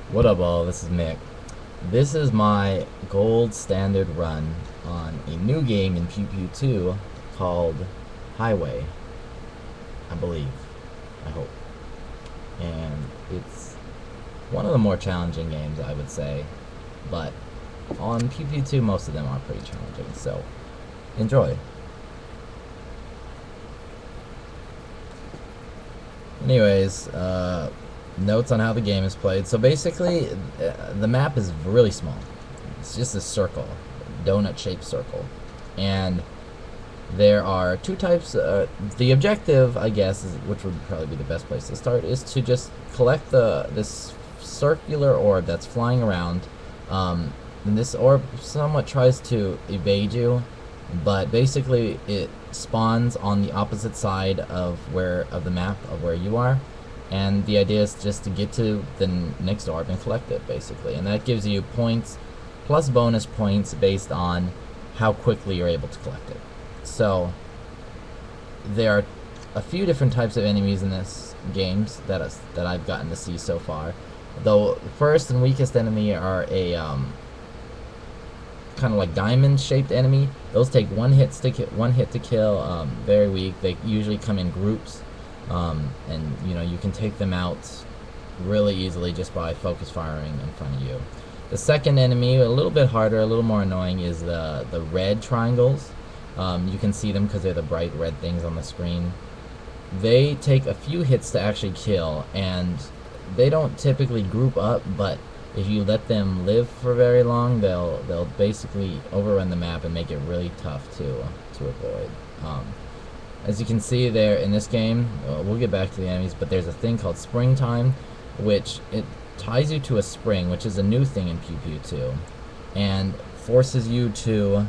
What up, all? This is Nick. This is my gold standard run on a new game in Pew Pew 2 called Highway, I believe. I hope. And it's one of the more challenging games, I would say. But on Pew Pew 2, most of them are pretty challenging, so enjoy. Anyways, notes on how the game is played. So basically, the map is really small. It's just a circle, donut-shaped circle, and there are two types. The objective, I guess, which would probably be the best place to start, is to just collect this circular orb that's flying around. And this orb somewhat tries to evade you, but basically it spawns on the opposite side of the map of where you are, and the idea is just to get to the next orb and collect it, basically, and that gives you points plus bonus points based on how quickly you're able to collect it. So there are a few different types of enemies in this games that I've gotten to see so far. Though the first and weakest enemy are a kind of like diamond-shaped enemy. Those take one hit to kill. Very weak. They usually come in groups, and you can take them out really easily just by focus firing in front of you. The second enemy, a little bit harder, a little more annoying, is the red triangles. You can see them because they're the bright red things on the screen. They take a few hits to actually kill, and they don't typically group up, but if you let them live for very long, they'll basically overrun the map and make it really tough to avoid. As you can see there in this game, we'll get back to the enemies, but there's a thing called Springtime, which it ties you to a spring, which is a new thing in Pew Pew 2, and forces you to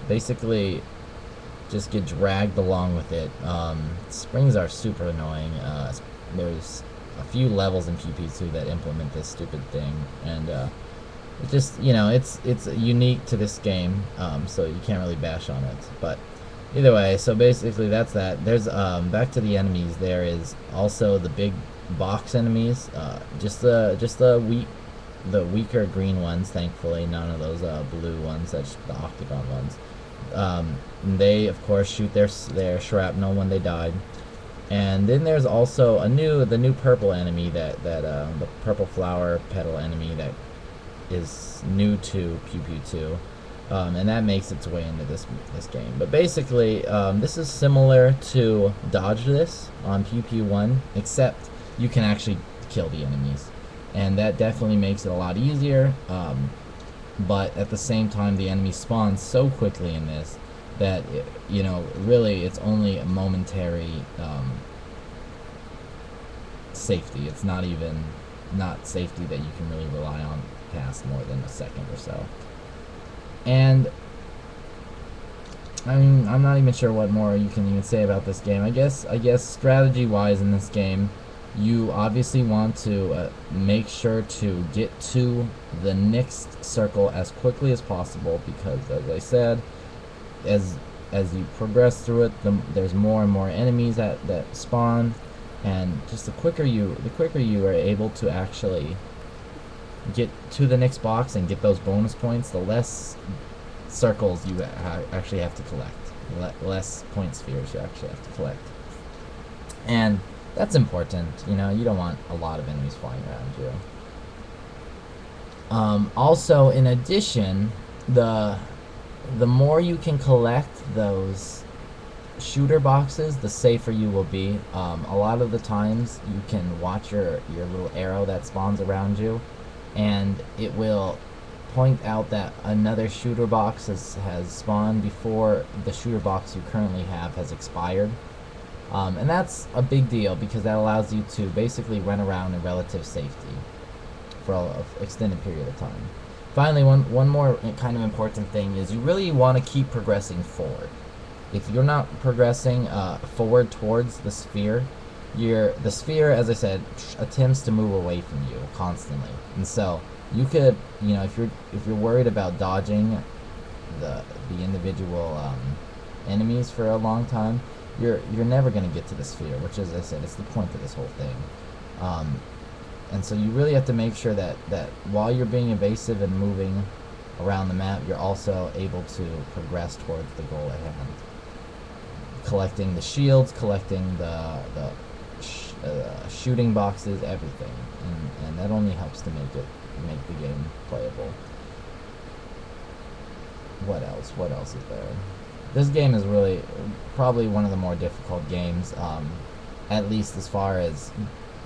basically just get dragged along with it. Springs are super annoying. There's a few levels in Pew Pew 2 that implement this stupid thing, and it just, it's unique to this game, so you can't really bash on it. But either way, so basically that's that. There's back to the enemies. There is also the big box enemies, just the weaker green ones. Thankfully, none of those blue ones. That's the octagon ones. They of course shoot their shrapnel when they died. And then there's also the new purple enemy the purple flower petal enemy that is new to Pew Pew 2, and that makes its way into this game. But basically, this is similar to Dodge This on Pew Pew 1, except you can actually kill the enemies, and that definitely makes it a lot easier. But at the same time, the enemy spawns so quickly in this that really it's only a momentary safety. It's not safety that you can really rely on past more than a second or so. And I mean, I'm not even sure what more you can even say about this game. I guess strategy wise in this game, you obviously want to make sure to get to the next circle as quickly as possible, because as I said, as you progress through it, there's more and more enemies that spawn, and just the quicker you are able to actually get to the next box and get those bonus points, the less circles you actually have to collect, less point spheres you actually have to collect, and that's important. You don't want a lot of enemies flying around you. Also, in addition, the more you can collect those shooter boxes, the safer you will be. A lot of the times you can watch your little arrow that spawns around you, and it will point out that another shooter box has spawned before the shooter box you currently have has expired. And that's a big deal, because that allows you to basically run around in relative safety for an extended period of time. Finally, one more kind of important thing is you really want to keep progressing forward. If you're not progressing forward towards the sphere, the sphere, as I said, attempts to move away from you constantly. And so you could, if you're worried about dodging the individual enemies for a long time, you're never going to get to the sphere, which, as I said, is the point of this whole thing. And so you really have to make sure that while you're being evasive and moving around the map, you're also able to progress towards the goal at hand. Collecting the shields, collecting the shooting boxes, everything, and that only helps to make the game playable. What else is there? This game is really probably one of the more difficult games, at least as far as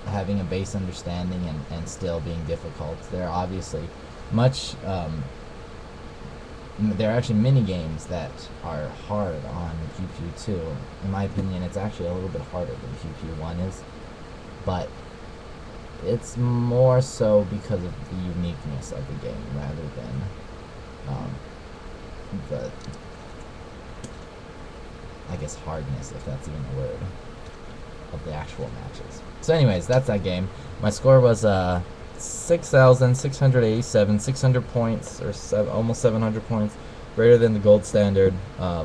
having a base understanding and still being difficult. There are obviously there are actually mini games that are hard on PP2. In my opinion, it's actually a little bit harder than PP1 is, but it's more so because of the uniqueness of the game rather than the, I guess, hardness, if that's even a word, of the actual matches. So anyways, that's that game. My score was 6,687, 600 points, or almost 700 points, greater than the gold standard. You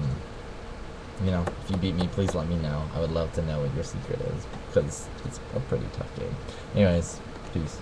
know, if you beat me, please let me know. I would love to know what your secret is, because it's a pretty tough game. Anyways, peace.